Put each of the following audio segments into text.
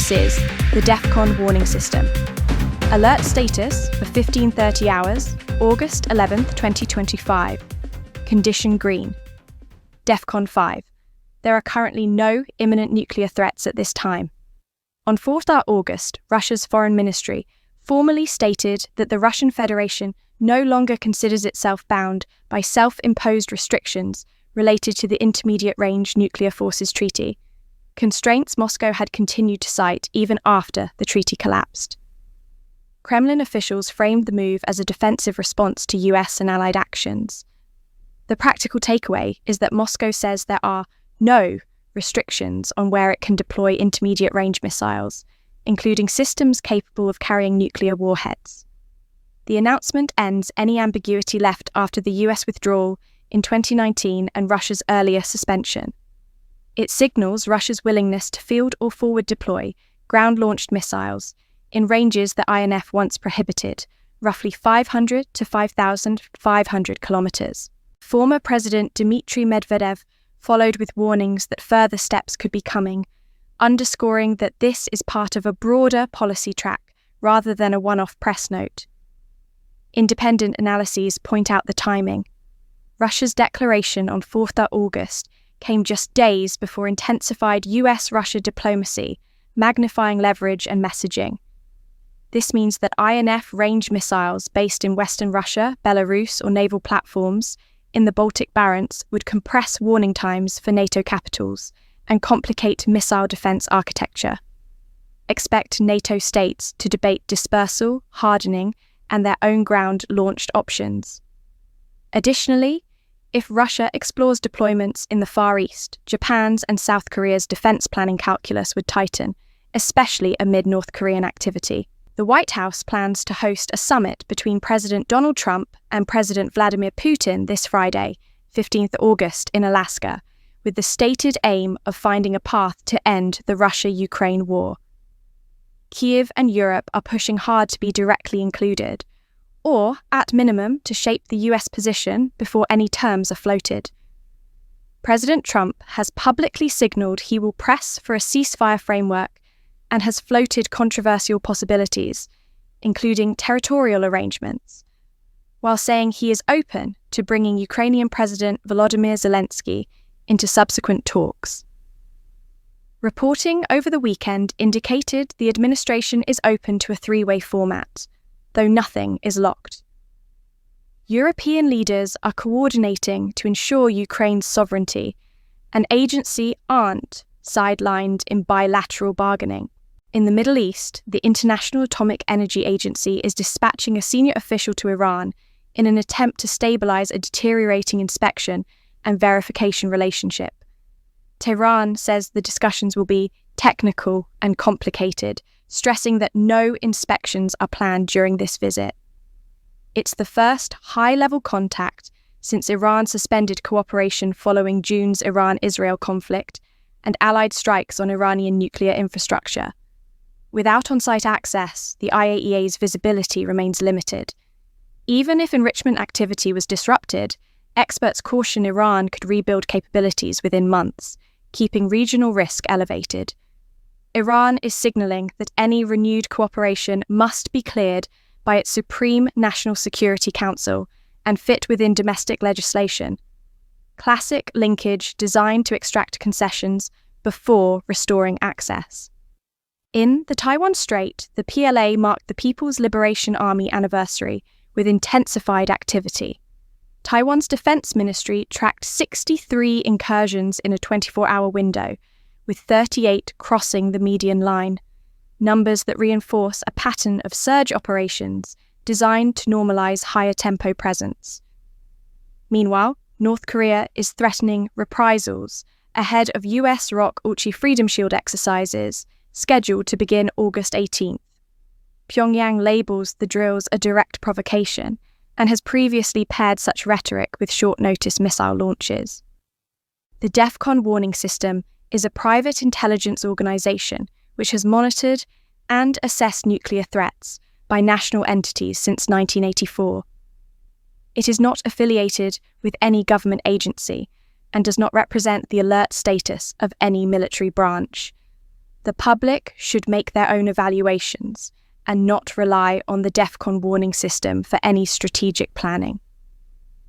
This is the DEFCON warning system. Alert status for 1530 hours, August 11th, 2025. Condition green. DEFCON 5. There are currently no imminent nuclear threats at this time. On 4th August, Russia's foreign ministry formally stated that the Russian Federation no longer considers itself bound by self-imposed restrictions related to the Intermediate Range Nuclear Forces Treaty, constraints Moscow had continued to cite even after the treaty collapsed. Kremlin officials framed the move as a defensive response to US and allied actions. The practical takeaway is that Moscow says there are no restrictions on where it can deploy intermediate-range missiles, including systems capable of carrying nuclear warheads. The announcement ends any ambiguity left after the US withdrawal in 2019 and Russia's earlier suspension. It signals Russia's willingness to field or forward deploy ground-launched missiles in ranges that INF once prohibited, roughly 500 to 5,500 kilometers. Former President Dmitry Medvedev followed with warnings that further steps could be coming, underscoring that this is part of a broader policy track rather than a one-off press note. Independent analyses point out the timing. Russia's declaration on 4th August came just days before intensified US-Russia diplomacy, magnifying leverage and messaging. This means that INF range missiles based in Western Russia, Belarus, or naval platforms in the Baltic Barents would compress warning times for NATO capitals and complicate missile defense architecture. Expect NATO states to debate dispersal, hardening, and their own ground-launched options. Additionally, if Russia explores deployments in the Far East, Japan's and South Korea's defense planning calculus would tighten, especially amid North Korean activity. The White House plans to host a summit between President Donald Trump and President Vladimir Putin this Friday, 15th August, in Alaska, with the stated aim of finding a path to end the Russia-Ukraine war. Kyiv and Europe are pushing hard to be directly included, or, at minimum, to shape the US position before any terms are floated. President Trump has publicly signalled he will press for a ceasefire framework and has floated controversial possibilities, including territorial arrangements, while saying he is open to bringing Ukrainian President Volodymyr Zelensky into subsequent talks. Reporting over the weekend indicated the administration is open to a three-way format, though nothing is locked. European leaders are coordinating to ensure Ukraine's sovereignty, and agency aren't sidelined in bilateral bargaining. In the Middle East, the International Atomic Energy Agency is dispatching a senior official to Iran in an attempt to stabilize a deteriorating inspection and verification relationship. Tehran says the discussions will be technical and complicated, stressing that no inspections are planned during this visit. It's the first high-level contact since Iran suspended cooperation following June's Iran-Israel conflict and allied strikes on Iranian nuclear infrastructure. Without on-site access, the IAEA's visibility remains limited. Even if enrichment activity was disrupted, experts caution Iran could rebuild capabilities within months, keeping regional risk elevated. Iran is signalling that any renewed cooperation must be cleared by its Supreme National Security Council and fit within domestic legislation. Classic linkage designed to extract concessions before restoring access. In the Taiwan Strait, the PLA marked the People's Liberation Army anniversary with intensified activity. Taiwan's defense ministry tracked 63 incursions in a 24-hour window, with 38 crossing the median line, numbers that reinforce a pattern of surge operations designed to normalize higher tempo presence. Meanwhile, North Korea is threatening reprisals ahead of US ROK Ulchi Freedom Shield exercises scheduled to begin August 18th. Pyongyang labels the drills a direct provocation and has previously paired such rhetoric with short-notice missile launches. The DEFCON warning system is a private intelligence organization which has monitored and assessed nuclear threats by national entities since 1984. It is not affiliated with any government agency and does not represent the alert status of any military branch. The public should make their own evaluations and not rely on the DEFCON warning system for any strategic planning.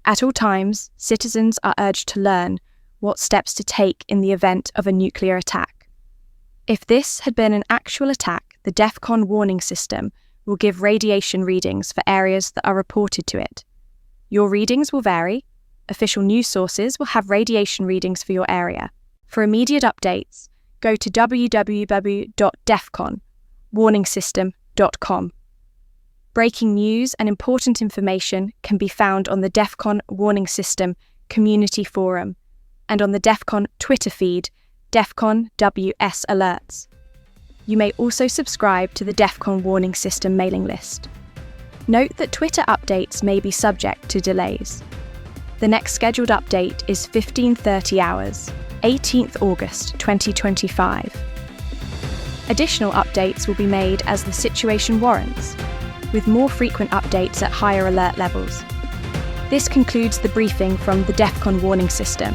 At all times, citizens are urged to learn what steps to take in the event of a nuclear attack. If this had been an actual attack, the DEFCON warning system will give radiation readings for areas that are reported to it. Your readings will vary. Official news sources will have radiation readings for your area. For immediate updates, go to www.defconwarningsystem.com. Breaking news and important information can be found on the DEFCON Warning System Community Forum and on the DEFCON Twitter feed, DEFCON WS Alerts. You may also subscribe to the DEFCON Warning System mailing list. Note that Twitter updates may be subject to delays. The next scheduled update is 15:30 hours, 18th August 2025. Additional updates will be made as the situation warrants, with more frequent updates at higher alert levels. This concludes the briefing from the DEFCON Warning System.